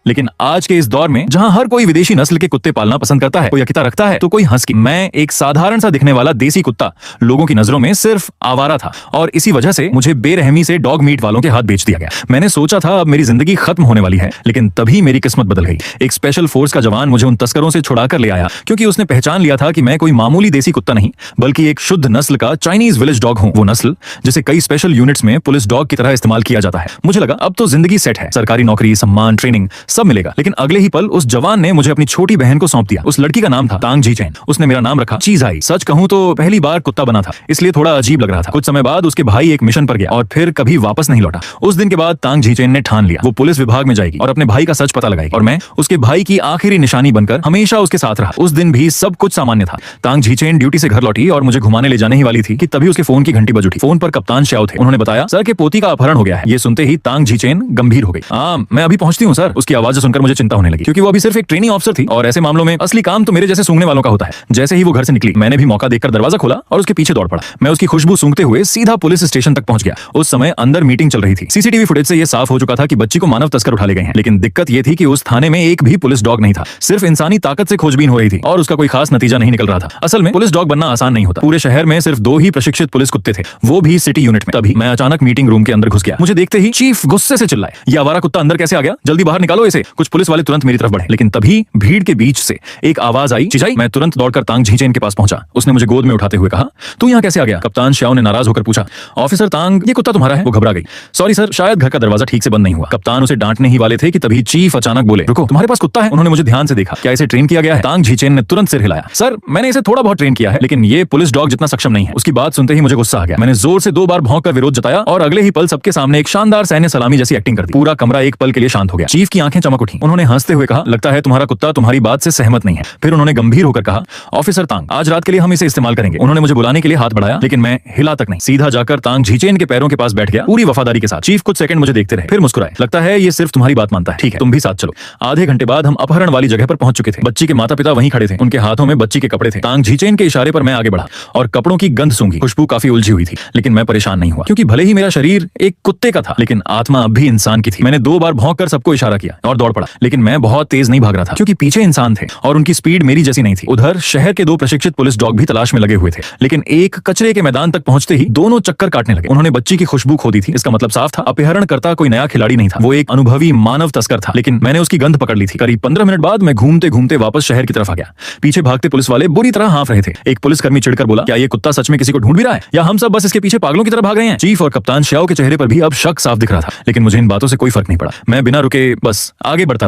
लेकिन आज के इस दौर में जहां हर कोई विदेशी नस्ल के कुत्ते पालना पसंद करता है, कोई अकीता रखता है तो कोई हस्की, मैं एक साधारण सा दिखने वाला देसी कुत्ता लोगों की नजरों में सिर्फ आवारा था और इसी वजह से मुझे बेरहमी से डॉग मीट वालों के हाथ बेच दिया गया। मैंने सोचा था अब मेरी जिंदगी खत्म होने वाली है, लेकिन तभी मेरी किस्मत बदल गई। एक स्पेशल फोर्स का जवान मुझे उन तस्करों से छुड़ा कर ले आया, क्योंकि उसने पहचान लिया था कि मैं कोई मामूली देसी कुत्ता नहीं बल्कि एक शुद्ध नस्ल का चाइनीज विलेज डॉग हूं। वो नस्ल जिसे कई स्पेशल यूनिट्स में पुलिस डॉग की तरह इस्तेमाल किया जाता है। मुझे लगा अब तो जिंदगी सेट है, सरकारी नौकरी, सम्मान, ट्रेनिंग सब मिलेगा। लेकिन अगले ही पल उस जवान ने मुझे अपनी छोटी बहन को सौंप दिया। उस लड़की का नाम था तांग झीचेन। उसने मेरा नाम रखा चीज आई। सच कहूं तो पहली बार कुत्ता बना था, इसलिए थोड़ा अजीब लग रहा था। कुछ समय बाद उसके भाई एक मिशन पर गया और फिर कभी वापस नहीं लौटा। उस दिन के बाद तांग झीचेन ने ठान लिया वो पुलिस विभाग में जाएगी और अपने भाई का सच पता लगाएगी, और मैं उसके भाई की आखिरी निशानी बनकर हमेशा उसके साथ रहा। उस दिन भी सब कुछ सामान्य था। तांग झीचेन ड्यूटी से घर लौटी और मुझे घुमाने ले जाने ही वाली थी कि तभी उसके फोन की घंटी बज उठी। फोन पर कप्तान श्याओ थे। उन्होंने बताया सर के पोती का अपहरण हो गया है। ये सुनते ही तांग झीचेन गंभीर हो गई। मैं अभी पहुंचती हूँ सर। उसकी आवाज सुनकर मुझे चिंता होने लगी, क्योंकि वो अभी सिर्फ एक ट्रेनिंग ऑफिसर थी और ऐसे मामलों में असली काम तो मेरे जैसे सूंघने वालों का होता है। जैसे ही वो घर से निकली, मैंने भी मौका देखकर दरवाजा खोला और उसके पीछे दौड़ पड़ा। मैं उसकी खुशबू सूंघते हुए सीधा पुलिस स्टेशन तक पहुंच गया। उस समय अंदर मीटिंग चल रही थी। सीसीटीवी फुटेज से ये साफ हो चुका था कि बच्ची को मानव तस्कर उठा ले गए हैं। लेकिन दिक्कत ये थी कि उस थाने में एक भी पुलिस डॉग नहीं था। सिर्फ इंसानी ताकत से खोजबीन हो रही थी और उसका कोई खास नतीजा नहीं निकल रहा था। असल में पुलिस डॉग बनना आसान नहीं होता। पूरे शहर में सिर्फ 2 ही प्रशिक्षित पुलिस कुत्ते थे, वो भी सिटी यूनिट में। तभी मैं अचानक मीटिंग रूम के अंदर घुस गया। मुझे देखते ही चीफ गुस्से से चिल्लाए, ये आवारा कुत्ता अंदर कैसे आ गया? जल्दी बाहर निकालो इसे। कुछ पुलिस वाले तुरंत मेरी तरफ बढ़े, लेकिन तभी भीड़ के बीच से एक आवाज आई, चिचाई। मैं तुरंत दौड़कर तांग झीचेन के पास पहुंचा। उसने मुझे गोद में उठाते हुए कहा, तू यहाँ कैसे आ गया? कप्तान श्याओ ने नाराज होकर पूछा, ऑफिसर तांग, ये कुत्ता तुम्हारा है? वो घबरा गई। सॉरी सर, शायद घर का दरवाजा ठीक से बंद नहीं हुआ। कप्तान उसे डांटने ही वाले थे कि तभी चीफ अचानक बोले, रुको, तुम्हारे पास कुत्ता है? उन्होंने मुझे ध्यान से देखा। क्या इसे ट्रेन किया गया है? तांग झीचेन ने तुरंत सिर हिलाया। सर, मैंने इसे थोड़ा बहुत ट्रेन किया है, लेकिन ये पुलिस डॉग जितना सक्षम नहीं है। उसकी बात सुनते ही मुझे गुस्सा आ गया। मैंने जोर से 2 बार भौंक कर विरोध जताया और अगले ही पल सबके सामने एक शानदार सैन्य सलामी जैसी एक्टिंग कर दी। पूरा कमरा एक पल के लिए शांत हो गया। चीफ की आंखें चमक उठी। उन्होंने हंसते हुए कहा, लगता है तुम्हारा कुत्ता तुम्हारी बात से सहमत नहीं है। फिर उन्होंने गंभीर होकर कहा, ऑफिसर तांग, आज रात के लिए हम इसे इस्तेमाल करेंगे। उन्होंने मुझे बुलाने के लिए हाथ बढ़ाया, लेकिन मैं हिला तक नहीं। सीधा जाकर तांग झीचेन के पैरों के पास बैठ गया, पूरी वफादारी के साथ। चीफ कुछ सेकंड मुझे देखते रहे, फिर मुस्कुराए। लगता है ये सिर्फ तुम्हारी बात मानता है। ठीक है, तुम भी साथ चलो। आधे घंटे बाद हम अपहरण वाली जगह पर पहुंच चुके थे। बच्ची के माता पिता वहीं खड़े थे। उनके हाथों में बच्ची के कपड़े थे। तांग झीचेन के इशारे पर मैं आगे बढ़ा और कपड़ों की गंध सूंघी। खुशबू काफी उलझी हुई थी, लेकिन मैं परेशान नहीं हुआ, क्योंकि भले ही मेरा शरीर एक कुत्ते का था, लेकिन आत्मा अब भी इंसान की थी। मैंने 2 बार भौंक कर सबको इशारा किया और दौड़ पड़ा, लेकिन मैं बहुत तेज नहीं भाग रहा था, क्योंकि पीछे इंसान थे और उनकी स्पीड मेरी जैसी नहीं थी। उधर शहर के 2 प्रशिक्षित पुलिस डॉग भी तलाश में लगे हुए थे, लेकिन एक कचरे के मैदान तक पहुंचते ही दोनों चक्कर काटने लगे। उन्होंने बच्ची की खुशबू खो दी थी। इसका मतलब साफ था, अपहरणकर्ता कोई नया खिलाड़ी नहीं था, वो एक अनुभवी मानव तस्कर था। लेकिन मैंने उसकी गंध पकड़ ली थी। करीब 15 मिनट बाद मैं घूमते घूमते वापस शहर की तरफ आ गया। पीछे भागते पुलिस वाले बुरी तरह हाँफ रहे थे। एक पुलिसकर्मी चिढ़कर बोला, क्या ये कुत्ता सच में किसी को ढूंढ भी रहा है, या हम सब बस इसके पीछे पागलों की तरह भाग रहे हैं? चीफ और कप्तान श्याओ के चेहरे पर भी अब शक साफ दिख रहा था, लेकिन मुझे इन बातों से कोई फर्क नहीं पड़ा। मैं बिना रुके बस आगे बढ़ता